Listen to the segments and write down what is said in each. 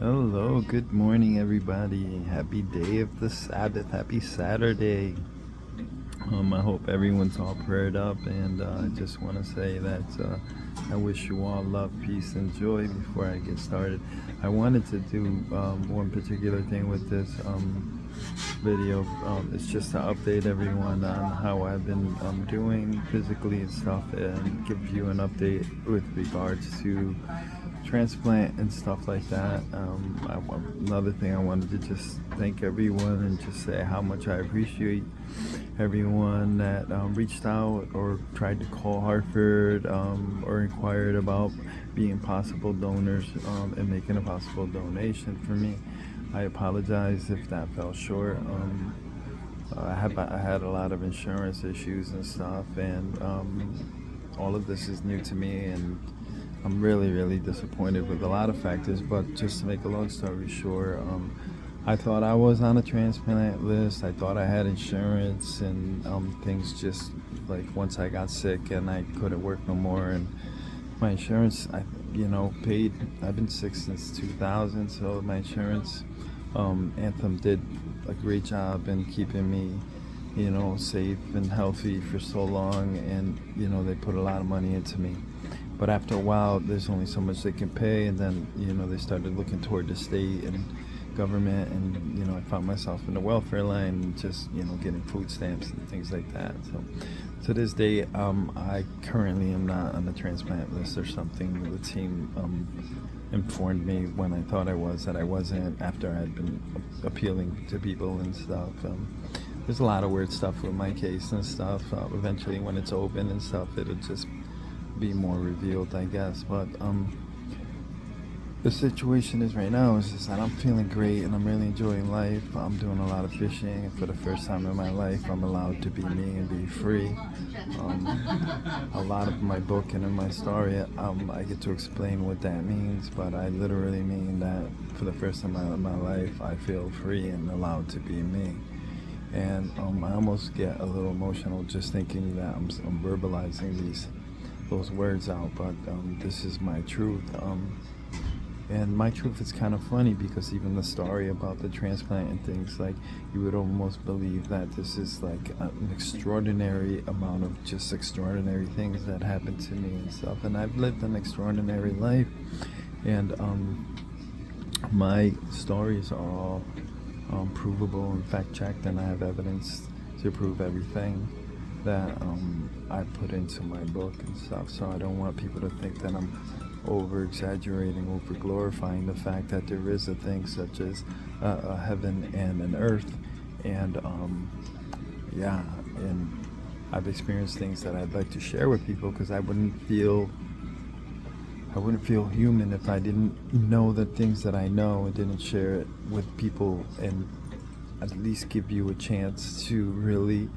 Hello, good morning, everybody. Happy day of the Sabbath. Happy Saturday. I hope everyone's all prayed up, and I just want to say that I wish you all love, peace, and joy before I get started. I wanted to do one particular thing with this video. It's just to update everyone on how I've been doing physically and stuff, and give you an update with regards to transplant and stuff like that. Another thing I wanted to just thank everyone and just say how much I appreciate everyone that reached out or tried to call Hartford or inquired about being possible donors and making a possible donation for me. I apologize if that fell short. I had a lot of insurance issues and stuff, and all of this is new to me, and I'm really, really disappointed with a lot of factors. But just to make a long story short, I thought I was on a transplant list. I thought I had insurance, and things just like once I got sick and I couldn't work no more, and my insurance, paid. I've been sick since 2000, so my insurance, Anthem did a great job in keeping me, safe and healthy for so long, and they put a lot of money into me. But after a while, there's only so much they can pay, and then they started looking toward the state and government, and I found myself in the welfare line, just getting food stamps and things like that. So to this day, I currently am not on the transplant list or something. The team informed me when I thought I was that I wasn't, after I had been appealing to people and stuff. There's a lot of weird stuff with my case and stuff. Eventually, when it's open and stuff, it'll just be more revealed, I guess. But the situation is right now is just that I'm feeling great and I'm really enjoying life. I'm doing a lot of fishing, and for the first time in my life, I'm allowed to be me and be free. A lot of my book and in my story, I get to explain what that means, but I literally mean that for the first time in my life, I feel free and allowed to be me. And I almost get a little emotional just thinking that I'm verbalizing those words out, but this is my truth. And my truth is kind of funny because even the story about the transplant and things, like, you would almost believe that this is like an extraordinary amount of just extraordinary things that happened to me and stuff. And I've lived an extraordinary life, and my stories are all provable and fact-checked, and I have evidence to prove everything that I put into my book and stuff. So I don't want people to think that I'm over-exaggerating, over-glorifying the fact that there is a thing such as a heaven and an earth. And and I've experienced things that I'd like to share with people, because I wouldn't feel human if I didn't know the things that I know and didn't share it with people, and at least give you a chance to really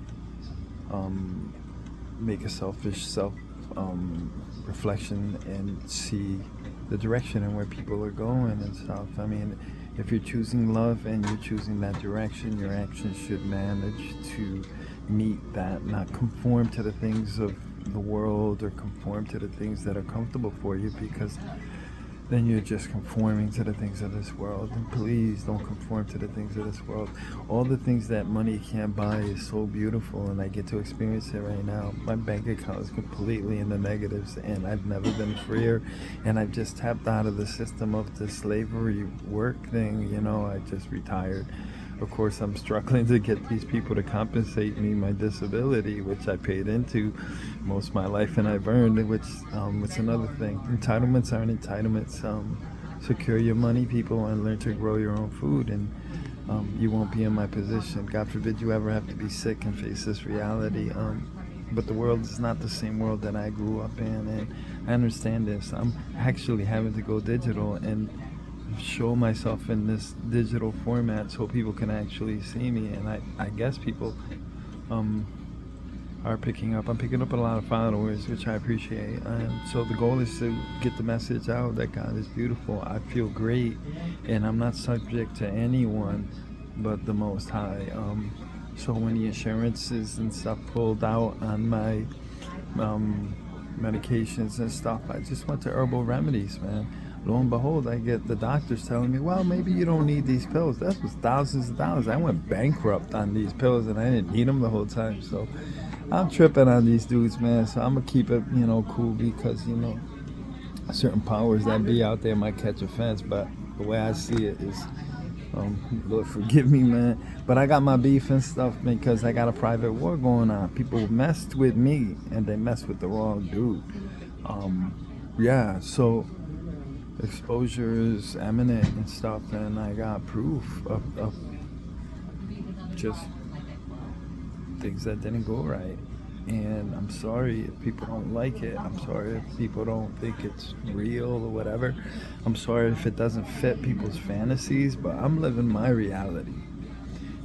make a self reflection and see the direction and where people are going and stuff. I mean, if you're choosing love and you're choosing that direction, your actions should manage to meet that, not conform to the things of the world or conform to the things that are comfortable for you, because then you're just conforming to the things of this world. And please don't conform to the things of this world. All the things that money can't buy is so beautiful, and I get to experience it right now. My bank account is completely in the negatives, and I've never been freer, and I've just tapped out of the system of the slavery work thing. I just retired. Of course, I'm struggling to get these people to compensate me my disability, which I paid into most of my life and I've earned, which it's another thing. Entitlements aren't entitlements. Secure your money, people, and learn to grow your own food, and you won't be in my position. God forbid you ever have to be sick and face this reality. But the world is not the same world that I grew up in, and I understand this. I'm actually having to go digital and show myself in this digital format so people can actually see me, and I guess people are picking up. I'm picking up a lot of followers, which I appreciate. So the goal is to get the message out that God is beautiful. I feel great, and I'm not subject to anyone but the Most High. So when the insurances and stuff pulled out on my medications and stuff, I just went to herbal remedies, man. Lo and behold, I get the doctors telling me, well, maybe you don't need these pills. That was thousands of dollars. I went bankrupt on these pills, and I didn't need them the whole time. So I'm tripping on these dudes, man. So I'm going to keep it, cool, because, certain powers that be out there might catch offense. But the way I see it is, Lord forgive me, man. But I got my beef and stuff because I got a private war going on. People messed with me, and they messed with the wrong dude. Yeah, so exposure is imminent and stuff, and I got proof of just things that didn't go right. And I'm sorry if people don't like it. I'm sorry if people don't think it's real or whatever. I'm sorry if it doesn't fit people's fantasies, but I'm living my reality.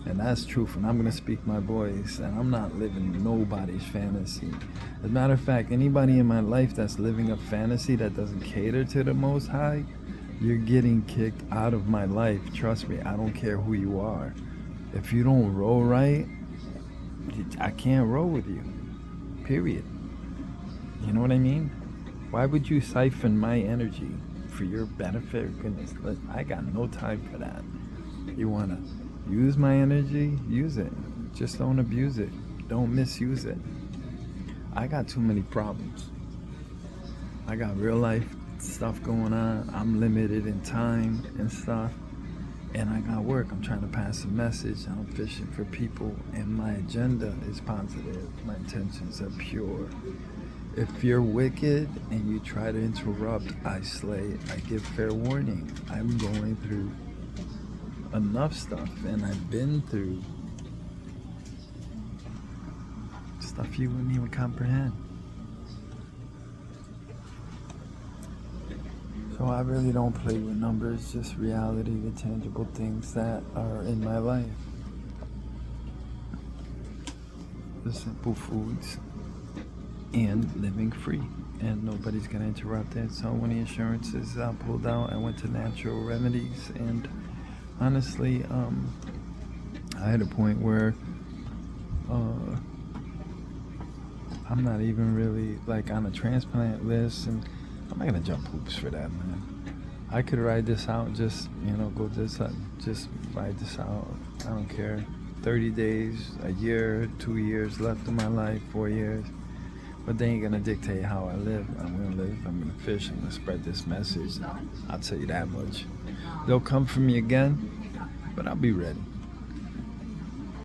And that's truth, and I'm going to speak my voice, and I'm not living nobody's fantasy. As a matter of fact, anybody in my life that's living a fantasy that doesn't cater to the Most High, you're getting kicked out of my life. Trust me, I don't care who you are. If you don't roll right, I can't roll with you. Period. You know what I mean? Why would you siphon my energy for your benefit? Goodness, I got no time for that. You want to use my energy? Use it. Just don't abuse it. Don't misuse it. I got too many problems. I got real life stuff going on. I'm limited in time and stuff. And I got work. I'm trying to pass a message. I'm fishing for people. And my agenda is positive. My intentions are pure. If you're wicked and you try to interrupt, I slay. I give fair warning. I'm going through enough stuff. And I've been through stuff you wouldn't even comprehend. So I really don't play with numbers, just reality, the tangible things that are in my life. The simple foods and living free. And nobody's going to interrupt that. So when the insurances pulled out, I went to natural remedies. And honestly, I had a point where I'm not even really like on a transplant list, and I'm not gonna jump hoops for that, man. I could ride this out, just go this, just ride this out. I don't care. 30 days, a year, 2 years left of my life, 4 years. But they ain't gonna dictate how I live. I'm gonna live. I'm gonna fish. I'm gonna spread this message. I'll tell you that much. They'll come for me again, but I'll be ready.